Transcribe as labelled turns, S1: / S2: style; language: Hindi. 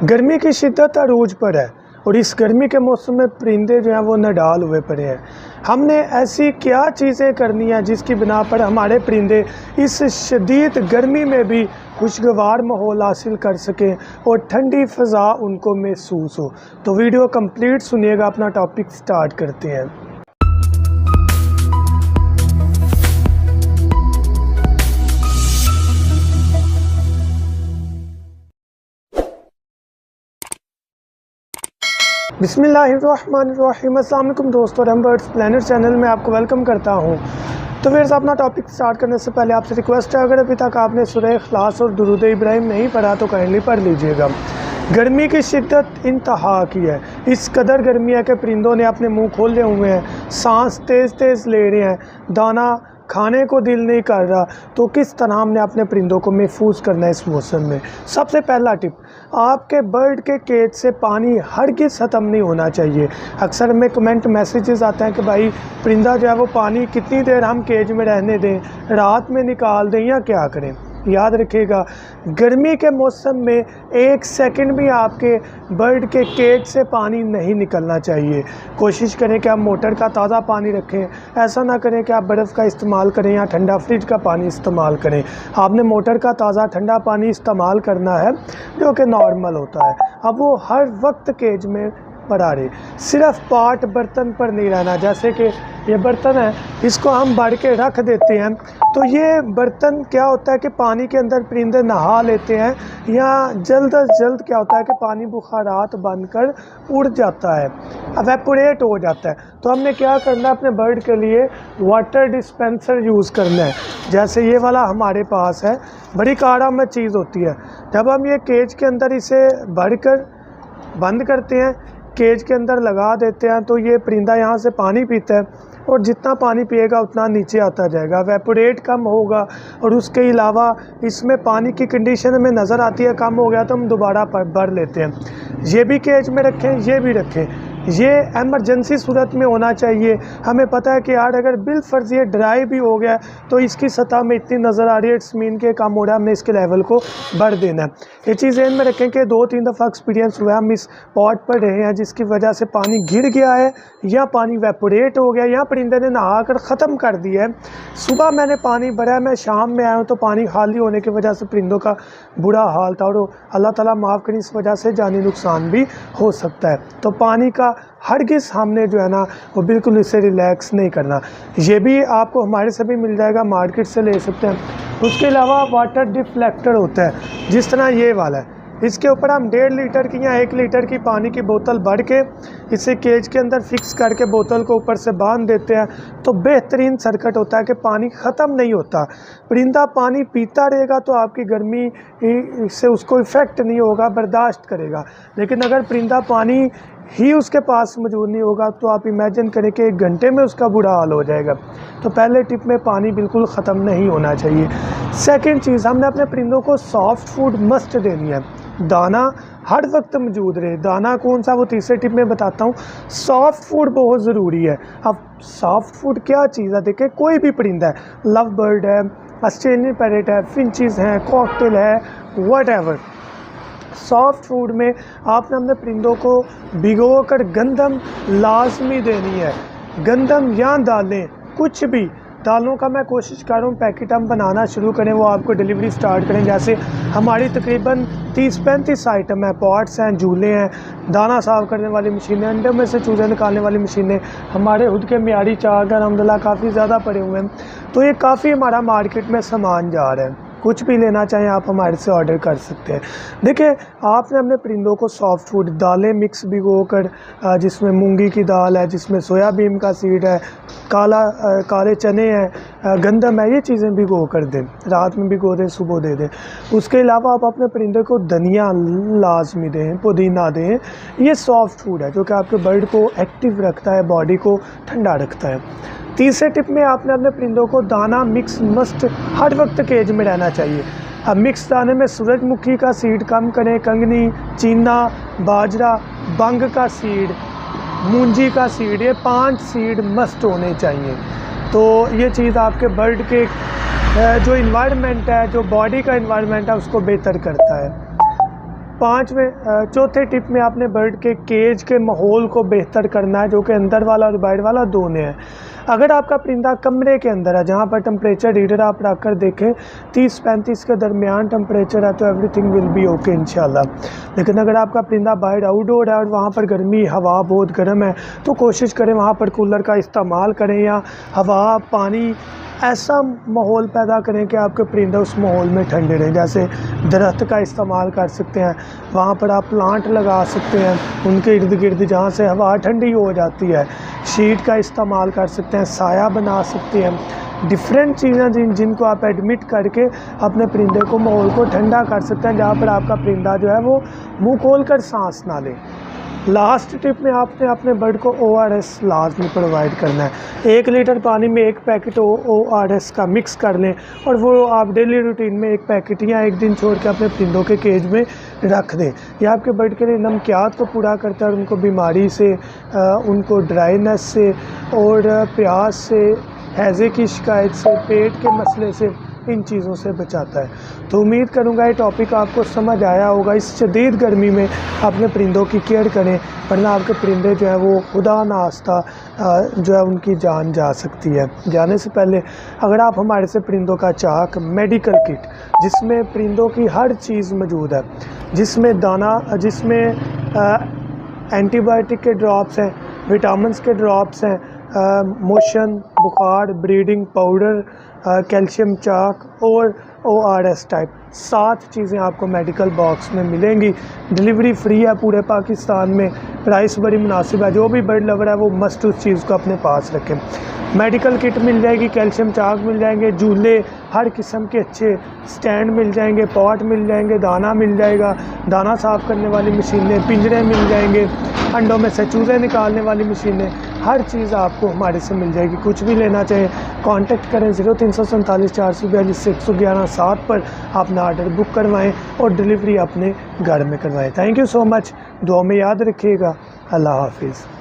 S1: गर्मी की शिद्दत अरूज पर है और इस गर्मी के मौसम में परिंदे जो हैं वो नडाल हुए पड़े हैं। हमने ऐसी क्या चीज़ें करनी है जिसकी बिना पर हमारे परिंदे इस शदीद गर्मी में भी खुशगवार माहौल हासिल कर सकें और ठंडी फ़ज़ा उनको महसूस हो। तो वीडियो कंप्लीट सुनिएगा, अपना टॉपिक स्टार्ट करते हैं। बिस्मिल्लाहिर्रहमानिर्रहीम। अस्सलाम वालेकुम दोस्तों, हम बर्ड्स प्लैनेट चैनल में आपको वेलकम करता हूं। तो फिर अपना टॉपिक स्टार्ट करने से पहले आपसे रिक्वेस्ट है, अगर अभी तक आपने सूरह इखलास और दुरूद इब्राहिम नहीं पढ़ा तो काइंडली पढ़ लीजिएगा। गर्मी की शिद्दत इंतहा की है। इस कदर गर्मी है कि परिंदों ने अपने मुंह खोले हुए हैं, सांस तेज़ तेज़ ले रहे हैं, दाना खाने को दिल नहीं कर रहा। तो किस तरह हमने अपने परिंदों को महफूज करना है इस मौसम में। सबसे पहला टिप, आपके बर्ड के केज से पानी हरगिज़ ख़त्म नहीं होना चाहिए। अक्सर हमें कमेंट मैसेजेस आते हैं कि भाई परिंदा जो है वो पानी कितनी देर हम केज में रहने दें, रात में निकाल दें या क्या करें। याद रखिएगा, गर्मी के मौसम में 1 सेकंड भी आपके बर्ड के केज से पानी नहीं निकलना चाहिए। कोशिश करें कि आप मोटर का ताज़ा पानी रखें, ऐसा ना करें कि आप बर्फ़ का इस्तेमाल करें या ठंडा फ्रिज का पानी इस्तेमाल करें। आपने मोटर का ताज़ा ठंडा पानी इस्तेमाल करना है जो कि नॉर्मल होता है। अब वो हर वक्त केज में पड़ा रहे, सिर्फ पाट बर्तन पर नहीं रहना। जैसे कि ये बर्तन है, इसको हम भर के रख देते हैं तो ये बर्तन क्या होता है कि पानी के अंदर परिंदे नहा लेते हैं या जल्द अज जल्द क्या होता है कि पानी बुखारात बनकर उड़ जाता है, एवेपोरेट हो जाता है। तो हमने क्या करना है, अपने बर्ड के लिए वाटर डिस्पेंसर यूज़ करना है। जैसे ये वाला हमारे पास है, बड़ी कारआमद चीज़ होती है। जब हम ये केज के अंदर इसे भर कर बंद करते हैं, केज के अंदर लगा देते हैं, तो ये परिंदा यहाँ से पानी पीता है और जितना पानी पिएगा उतना नीचे आता जाएगा, वेपोरेट कम होगा। और उसके अलावा इसमें पानी की कंडीशन हमें नज़र आती है कम हो गया तो हम दोबारा भर लेते हैं। ये भी केज में रखें, ये भी रखें। ये एमरजेंसी सूरत में होना चाहिए। हमें पता है कि यार अगर बिल फर्ज ये ड्राई भी हो गया तो इसकी सतह में इतनी नज़र आ रही है, इट्स मीन के कम हो रहा है, हमने इसके लेवल को बढ़ देना है। ये चीज़ ध्यान में रखें कि 2-3 दफ़ा एक्सपीरियंस हुआ है, हम इस पॉट पर रहे हैं जिसकी वजह से पानी गिर गया है या पानी वेपोरेट हो गया या परिंदे ने नहा कर ख़त्म कर दिया है। सुबह मैंने पानी भरा है, मैं शाम में आया हूँ तो पानी खाली होने की वजह से परिंदों का बुरा हाल था और अल्लाह ताला माफ़ करें, इस वजह से जानी नुकसान भी हो सकता है। तो पानी का हरगिज़ हमने जो है ना वो बिल्कुल इसे रिलैक्स नहीं करना। ये भी आपको हमारे से भी मिल जाएगा, मार्केट से ले सकते हैं। उसके अलावा वाटर डिफ्लेक्टर होता है, जिस तरह ये वाला है, इसके ऊपर हम 1.5 लीटर की या 1 लीटर की पानी की बोतल भर के इसे केज के अंदर फिक्स करके बोतल को ऊपर से बांध देते हैं तो बेहतरीन सर्किट होता है कि पानी ख़त्म नहीं होता। परिंदा पानी पीता रहेगा तो आपकी गर्मी से उसको इफ़ेक्ट नहीं होगा, बर्दाश्त करेगा। लेकिन अगर परिंदा पानी ही उसके पास मौजूद नहीं होगा तो आप इमेजिन करें कि 1 घंटे में उसका बुरा हाल हो जाएगा। तो पहले टिप में पानी बिल्कुल ख़त्म नहीं होना चाहिए। सेकंड चीज़, हमने अपने परिंदों को सॉफ्ट फूड मस्ट देनी है। दाना हर वक्त मौजूद रहे। दाना कौन सा, वो तीसरे टिप में बताता हूँ। सॉफ्ट फूड बहुत ज़रूरी है। अब सॉफ्ट फूड क्या चीज़ है, देखिए कोई भी परिंदा है, लव बर्ड है, ऑस्ट्रेलियन पैरेट है, फिंचेस हैं, कॉकटेल है, व्हाटएवर, सॉफ्ट फूड में आपने अपने परिंदों को भिगो कर गंदम लाजमी देनी है। गंदम या दालें, कुछ भी दालों का मैं कोशिश कर रहा हूँ पैकेट हम बनाना शुरू करें, वो आपको डिलीवरी स्टार्ट करें। जैसे हमारी तकरीबन 30-35 आइटम है, पॉट्स हैं, झूले हैं, दाना साफ़ करने वाली मशीनें, अंडे में से चूजे निकालने वाली मशीनें, हमारे खुद के मियारी चाक अल्हम्दुलिल्लाह काफ़ी ज़्यादा पड़े हुए हैं। तो ये काफ़ी हमारा मार्केट में सामान जा रहा है। कुछ भी लेना चाहें आप हमारे से ऑर्डर कर सकते हैं। देखिए आपने अपने परिंदों को सॉफ्ट फूड, दालें मिक्स भिगो कर, जिसमें मूंगी की दाल है, जिसमें सोयाबीन का सीड है, काले चने हैं, गंदम है, ये चीज़ें भिगो कर दें। रात में भिगो दें, सुबह दे दें। उसके अलावा आप अपने परिंदे को धनिया लाजमी दें, पुदीना दें। ये सॉफ्ट फूड है जो कि आपके बर्ड को एक्टिव रखता है, बॉडी को ठंडा रखता है। तीसरे टिप में आपने अपने परिंदों को दाना मिक्स मस्ट हर वक्त केज में रहना चाहिए। अब मिक्स दाने में सूरजमुखी का सीड कम करें, कंगनी, चीना, बाजरा, बंग का सीड, मूंजी का सीड, ये 5 सीड मस्ट होने चाहिए। तो ये चीज़ आपके बर्ड के जो इन्वायरमेंट है, जो बॉडी का इन्वायरमेंट है, उसको बेहतर करता है। चौथे टिप में आपने बर्ड के केज के माहौल को बेहतर करना है, जो कि अंदर वाला और बाहर वाला दोनों है। अगर आपका परिंदा कमरे के अंदर है जहाँ पर टेम्परेचर रीडर आप रख कर देखें 30-35 के दरमियान टेम्परेचर है, तो एवरीथिंग विल बी ओके इंशाल्लाह। लेकिन अगर आपका परिंदा बाहर आउटडोर है और वहाँ पर गर्मी हवा बहुत गर्म है, तो कोशिश करें वहाँ पर कूलर का इस्तेमाल करें या हवा पानी ऐसा माहौल पैदा करें कि आपके परिंदे उस माहौल में ठंडे रहें। जैसे दरख्त का इस्तेमाल कर सकते हैं, वहाँ पर आप प्लांट लगा सकते हैं उनके इर्द गिर्द जहाँ से हवा ठंडी हो जाती है। शीट का इस्तेमाल कर सकते हैं, साया बना सकते हैं। डिफरेंट चीज़ें जिनको आप एडमिट करके अपने परिंदे को माहौल को ठंडा कर सकते हैं, जहाँ पर आपका परिंदा जो है वो मुँह खोल कर सांस ना ले। लास्ट टिप में आपने अपने बर्ड को ORS लाजमी प्रोवाइड करना है। 1 लीटर पानी में 1 पैकेट ORS का मिक्स कर लें और वो आप डेली रूटीन में 1 पैकेट या 1 दिन छोड़ के अपने परिंदों के केज में रख दें। यह आपके बर्ड के लिए नमकियात को पूरा करता है और उनको बीमारी से, उनको ड्राइनेस से और प्यास से, हैज़े की शिकायत से, पेट के मसले से, इन चीज़ों से बचाता है। तो उम्मीद करूँगा ये टॉपिक आपको समझ आया होगा। इस शदीद गर्मी में अपने परिंदों की केयर करें, वरना आपके परिंदे जो है वो खुदा नास्ता जो है उनकी जान जा सकती है। जाने से पहले अगर आप हमारे से परिंदों का चाक मेडिकल किट, जिसमें परिंदों की हर चीज़ मौजूद है, जिसमें एंटीबायोटिक के ड्रॉप्स हैं, विटामिन्स के ड्रॉप्स हैं, मोशन, बुखार, ब्रीडिंग पाउडर, कैल्शियम चाक और ORS टाइप 7 चीज़ें आपको मेडिकल बॉक्स में मिलेंगी। डिलीवरी फ्री है पूरे पाकिस्तान में, प्राइस बड़ी मुनासिब है। जो भी बर्ड लवर है वो मस्ट उस चीज़ को अपने पास रखें। मेडिकल किट मिल जाएगी, कैल्शियम चाक मिल जाएंगे, झूले, हर किस्म के अच्छे स्टैंड मिल जाएंगे, पॉट मिल जाएंगे, दाना मिल जाएगा, दाना साफ़ करने वाली मशीनें, पिंजरे मिल जाएंगे, अंडों में से चूज़े निकालने वाली मशीनें, हर चीज़ आपको हमारे से मिल जाएगी। कुछ भी लेना चाहें कांटेक्ट करें 0347 442 111 7 पर अपना ऑर्डर बुक करवाएं और डिलीवरी अपने घर में करवाएं। Thank you so much. दुआ में याद रखिएगा। अल्लाह हाफिज़।